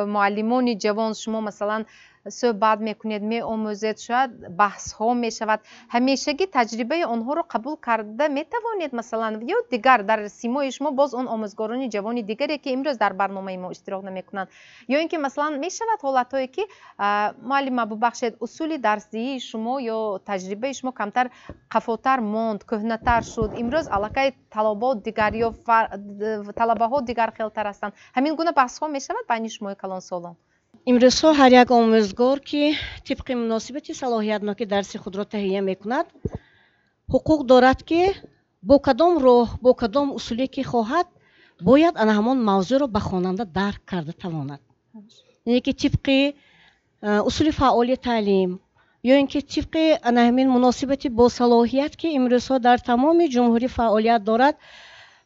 معلمان جوان شما مثلا صحبت میکنید، میآموزید، شاید بحث ها میشود، همیشگی تجربه آنها رو قبول کرده میتوانید مثلا یا دیگر در سیمای شما باز اون آموزگاران جوان دیگری که امروز در برنامه ما اشتراک نمیکنند، یا اینکه مثلا میشود حالت هایی که معلم ببخشید اصول درسی شما یا تجربه شما کمتر قفاتر ماند، کهنه‌تر شد، امروز علاقه طلبات دیگر یا طلبه ها دیگر خیلتر هستند، همین گونه بحث ها میشود بین شما کلان سالان؟ امروزها هر یک آموزگار که طبق مناسبت صلاحیتناک درسی خود را تهیه میکند حقوق دارد که با کدام راه، با کدام اصولی که خواهد باید همان موضوع را به خواننده درک کرده تواند. یعنی که طبق اصول فعال تعلیم یا اینکه طبق همین مناسبت با صلاحیت که امروزها در تمام جمهوری فعالیت دارد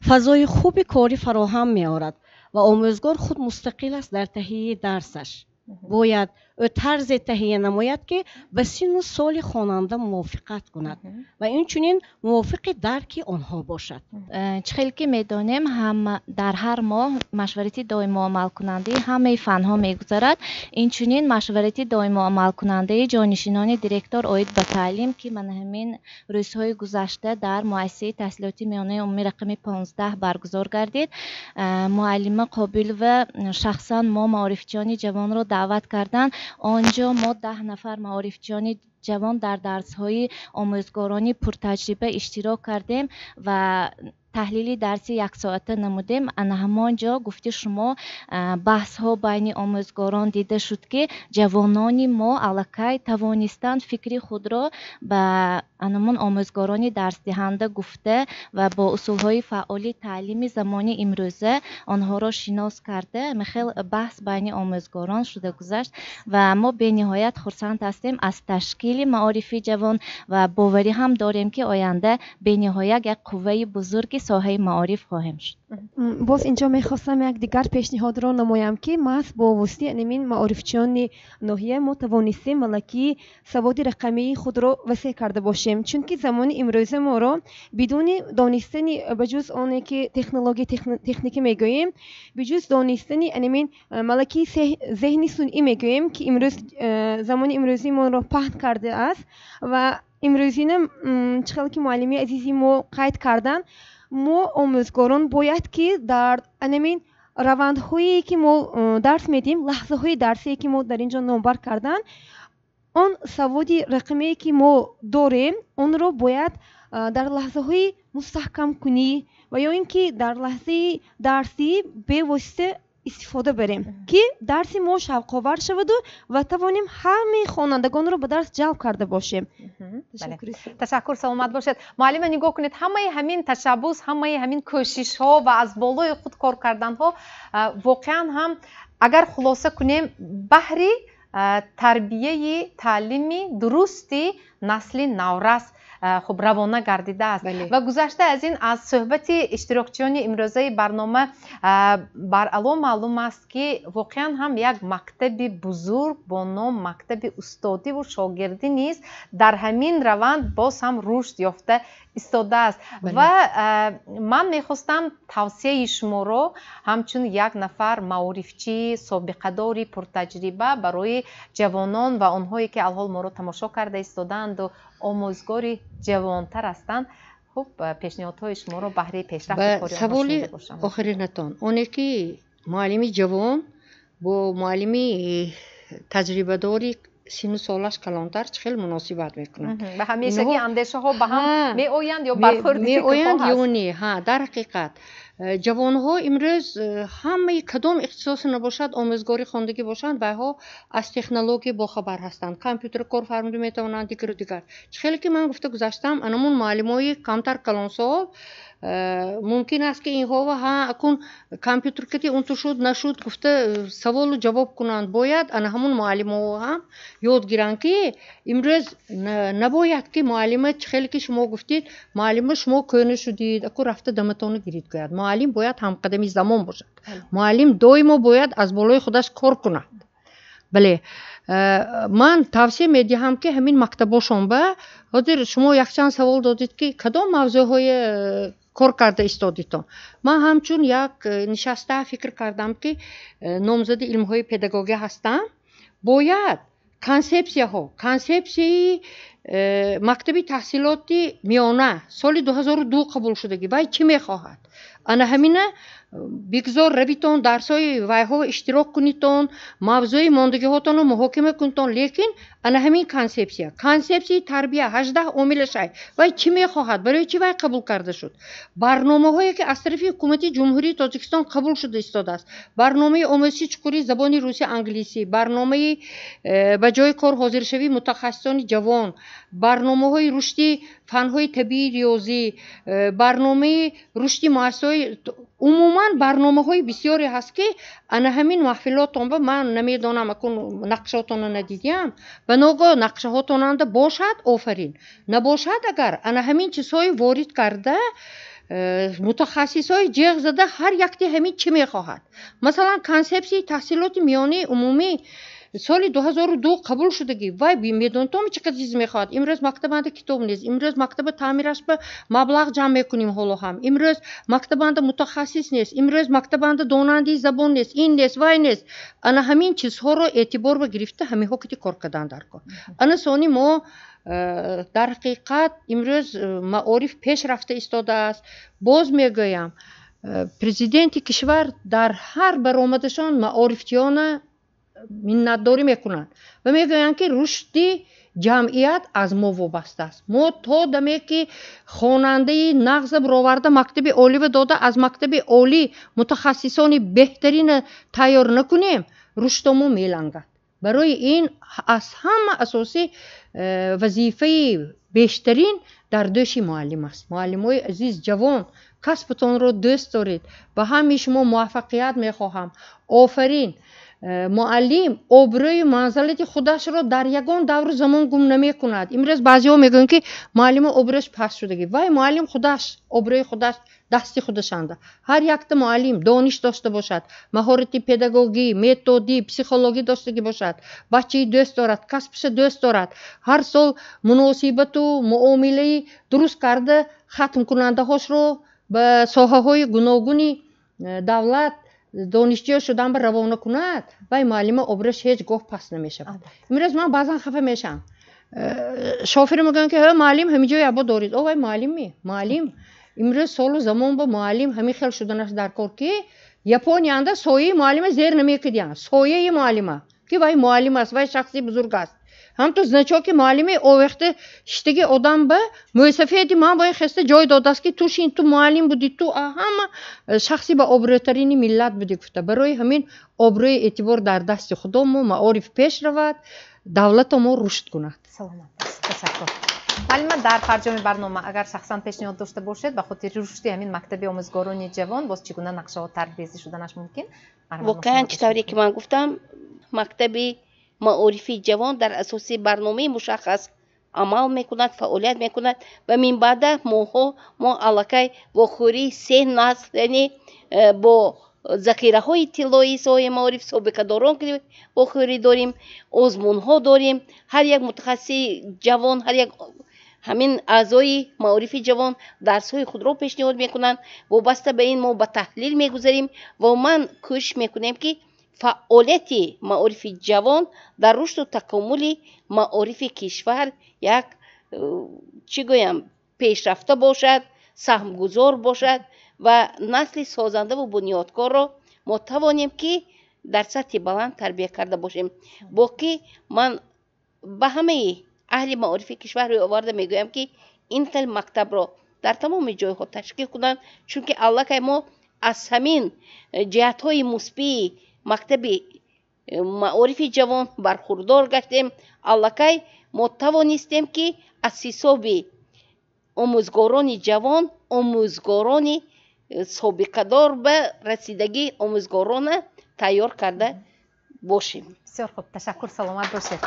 فضای خوب کاری فراهم می‌آورد و آموزگار خود مستقل است در تهیه درسش. باید طرز تهیه نماید که به سن و سال خواننده موافقت کند و این چنین موافق درک آنها باشد. چخیل که میدانیم هم در هر ماه مشورتی دائمی عمل کننده همه فنها میگذارد. این چنین مشورتی دائمی عمل کننده جانشینان دیرکتور عاید به تعلیم که من همین روزهای گذشته در مؤسسه تحصیلاتی میانه عمومی رقم 15 برگزار گردید. معلم قابل و شخصا ما معارفچیان جوان را دعوت کردند. آنجا ما 10 نفر معارفچیان جوان در درس‌های آموزگارانی پرتجربه اشتراک کردیم و تحلیل درسی 1 ساعته نمودیم. همانجا گفتی شما بحث ها بین آموزگاران دیده شد که جوانان ما علاقه توانستند فکری خود را به انمان آموزگاران درس دهنده گفته و با اصول های فعال تعلیمی زمانی امروزه آنها را شناس کرده. خیلی بحث بین آموزگاران شده گذشت و ما به نهایت خرسند هستیم از تشکیل معارفی جوان و باوری هم داریم که آینده به نهایت یک قوه بزرگی соҳаи маориф хоҳем шуд. боз инҷо мехостам як дигар пешниҳодро намоям ки маҳз бо воситаи анамин маорифчиёни ноҳия мо тавонистем малакии саводи рақамии худро васеъ карда бошем, чунки замони имрӯза моро бидуни донистани баҷуз оне ки технология техника мегӯем, баҷуз донистани анамин малакии зеҳни сунъӣ мегӯем ки имрӯз замони имрӯзӣ моро паҳн кардааст ва имрӯзина чӣ хеле ки муаллими азизи мо қайд кардан, мо омӯзгорон бояд ки дар анамин равандҳое ки мо дарс медиҳем, лаҳзаҳои дарсие ки мо дар инҷо номбар кардан, он саводи рақамие ки мо дорем, онро бояд дар лаҳзаҳои мустаҳкамкунӣ ва ё ин ки дар лаҳзаи дарсӣ бевосита истифода барем ки дарси мо шавқовар шаваду ва тавонем ҳамаи хонандагонро ба дарс ҷалб карда бошем. ташаккур, саломат бошед. муаллима нигоҳ кунед, ҳамаи ҳамин ташаббус, ҳамаи ҳамин кӯшишҳо ва аз болои худ кор карданҳо воқеан ҳам агар хулоса кунем баҳри тарбияи таълими дурусти насли наврас хуб равона гардидааст ва гузашта аз ин аз суҳбати иштирокчиёни имрӯзаи барнома баръало маълум аст ки воқеан ҳам як мактаби бузург бо ном мактаби устодиву шогирдӣ низ дар ҳамин раванд боз ҳам рушд ёфта истодааст ва ман мехостам тавсияи шуморо ҳамчун як нафар маорифчии собиқадори пуртаҷриба барои ҷавонон ва онҳое ки алҳол моро тамошо карда истодаанду омӯзгори ҷавонтар ҳастанд, хуб пешниҳодҳои шуморо баҳри пешрафти кори саволи охиринатон оне ки муаллими ҷавон бо муаллими таҷрибадори сину солаш калонтар чӣ хел муносибат мекунад ва ҳамешагӣ андешаҳо ба ҳам меоянд ё бархӯрди меоянд ё не? Дар ҳақиқат ҷавонҳо имрӯз ҳамаи кадом ихтисосе набошад, омӯзгори хондагӣ бошанд, вайҳо аз технология бохабар ҳастанд, компютер корфармудӣ метавонанд, дигару дигар. Чӣ хеле ки ман гуфта гузаштам, анамун муаллимои камтар калонсол мумкин аст ки инҳо акун компютер кати унту шуд нашуд гуфта саволу ҷавоб кунанд. Бояд ана ҳамун муаллимоҳо ҳам ёд гиранд ки имрӯз набояд ки муаллима чӣ хеле ки шумо гуфтид, муаллима шумо кӯна шудид, аку рафта даматона гирид гӯяд. Муаллим бояд ҳамқадами замон бошад. Муаллим доимо бояд аз болои худаш кор кунад. бале ман тавсия медиҳам ки ҳамин мактабошон ба ҳозир шумо якчанд савол додид ки кадом мавзӯъҳое кор карда истодитон. Ман ҳамчун як нишаста фикр кардам ки номзади илмҳои педагогия ҳастам, бояд консепсияи мактаби таҳсилоти миёна соли 2002 қабул шудагӣ вай чӣ мехоҳад, ана ҳамина бигзор равитон дарсҳои вайҳо иштирок кунитон, мавзӯи мондагиҳотонро муҳокима кунитон, лекин ана ҳамин консепсияи тарбия 18 омили шай вай чӣ мехоҳад, барои чӣ вай қабул карда шуд. Барномаҳое ки аз тарафи ҳукумати ҷумҳурии Тоҷикистон қабул шуда истодааст, барномаи омӯзиши чуқури забони русия англисӣ, барномаи ба ҷои кор ҳозиршавии мутахассисони ҷавон, барномаҳои рушди фанҳои табиӣ риёзӣ, барномаи рушди муассисаҳои умуман барномаҳои бисёре ҳаст ки ана ҳамин маҳфилотон ба ман намедонам акун нақшаҳотонро надидиам, ба ногоҳ нақшаҳотонанда бошад офарин, набошад агар ана ҳамин чизҳои ворид карда мутахассисҳои ҷеғ зада ҳар якти ҳамин чӣ мехоҳад. Масалан консепсияи таҳсилоти миёнаи умумӣ соли 2002 қабул шудагӣ вай медонитоми чӣ қадр чиз мехоҳад. Имрӯз мактабанда китоб нест, имрӯз мактаба таъмираш ба маблағ ҷамъ мекунем ҳоло ҳам, имрӯз мактабанда мутахассис нест, имрӯз мактабанда донандаи забон нест, ин нест, вай нест. Ана ҳамин чизҳоро эътибор ба гирифта ҳамиҳо кити кор кардан дар кор. Ана сони мо дар ҳақиқат имрӯз маориф пеш рафта истодааст. Боз мегӯям президенти кишвар дар ҳар баромадашон маорифчиёна миннатдорӣ мекунанд ва мегӯянд ки рушди ҷамъият аз мо вобаста аст. Мо то даме ки хонандаи нағза бироварда мактаби олива дода аз мактаби олӣ мутахассисони беҳтарина тайёр накунем, руштамо мелангад. барои ин аз ҳама асосӣ вазифаи бештарин дар дӯши муаллим аст. муаллимои азиз ҷавон, касбатонро дӯст доред. Ба ҳамаи шумо муваффақият мехоҳам. офарин. معلم ابروی منزلت خودش را در یگان دور زمان گم نمی کند. امروز بعضی‌ها میگن که معلم ابروش پس شدگی. وای معلم خودش ابروی خودش دستی خودشانده. هر یک معلم دانش داشته باشد، مهارت پداگوژی، متدی، پسیکولوژی داشته باشد، بچه دوست دارد، کسبش دوست دارد، هر سال مناسبت و معامله درست کرده ختم کننده هاش رو به ساحه های گوناگون دولت دانشجو شدن به روانه کند و معلم ابرش هیچ گفت پس نمیشه. امروز من بعضا خفه میشم، شوفر میگن که معلم همینجا یابا دارید. او وای معلم امروز سال و زمان با معلم همین خیلی شدنش در کار که یپونیا انده سایه معلم زیر نمیکدیان، سایه معلمه که وای معلم است، وای شخصی بزرگ است. هم تو значок معلمی او وقت شتگی آدم به موسفیدی من وای خسته جای داده است که توش این تو معلم بودی، تو هم شخصی با ابروترین ملت بودی. گفته برای همین ابروی اعتبار در دست خدا ما معارف پیش رود، دولت ما رشد کند. سلامت است. تشکر. معلم در فرجام برنامه اگر شخصا پیشنهاد داشته باشید به خاطر رشد همین مکتب آموزگاران جوان باز چگونه نقشه ها طرحریزی شدنش ممکن؟ واقعا چطوری که من گفتم مکتب معارف جوان در اساس برنامه مشخص عمل میکند، فعالیت میکند و من بعد ما علاقه واخوری سه نسل یعنی با ذخیره های طلایی سایه معارف سابقه داران که واخوری داریم، آزمون ها داریم. هر یک متخصص جوان، هر یک همین اعضای معارف جوان درس های خود را پیشنهاد میکنند. وابسته به این ما به تحلیل میگذاریم و من کوشش میکنیم که فعالیت معارف جوان در رشد و تکامل معارف کشور یک چی گویم پیشرفته باشد، سهمگذار باشد و نسل سازنده و بنیادکار را ما توانیم که در سطح بلند تربیت کرده باشیم. باقی من به همه اهل معارف کشور روی آورده میگویم که این تل مکتب را در تمام جایها تشکیل کنند، چون که علاقه ما از همین جهت های مثبت مکتب معارف جوان برخوردار گشتیم. علاقه ما توانستیم که از حساب آموزگاران جوان، آموزگاران سابقه دار به رسیدگی آموزگاران تیار کرده باشیم. بسیار خوب، تشکر. سلامت باشید.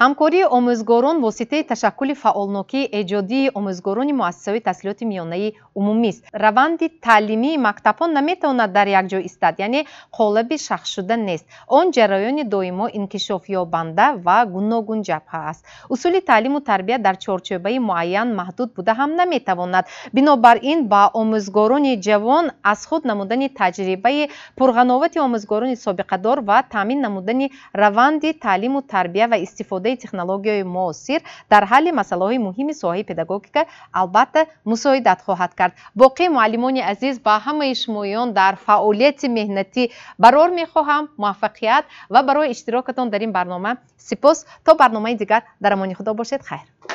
همکاری آموزگاران واسطه تشکل فعالناکی ایجادی آموزگاران مؤسسه‌های تحصیلات میانه عمومی است. روند تعلیمی مکتب‌ها نمیتواند در یک جای ایستد، یعنی قالب شخص شده نیست. آن جریان دائما انکشاف یابنده و گوناگون جبهه است. اصول تعلیم و تربیت در چارچوبه معین محدود بوده هم نمیتواند. بنابراین با آموزگاران جوان از خود نمودن تجربه پرغناوت آموزگاران سابقه دار و تامین نمودن روند تعلیم و تربیت و استفاده تکنولوژی معاصر در حل مسائل مهم ساحه پداگوژیک البته مساعدت خواهد کرد. باقی معلمان عزیز با همه شمایان در فعالیت مهنتی قرار می‌خواهم موفقیت و برای اشتراکتان در این برنامه سپاس. تا برنامه دیگر در امان خدا باشید. خیر.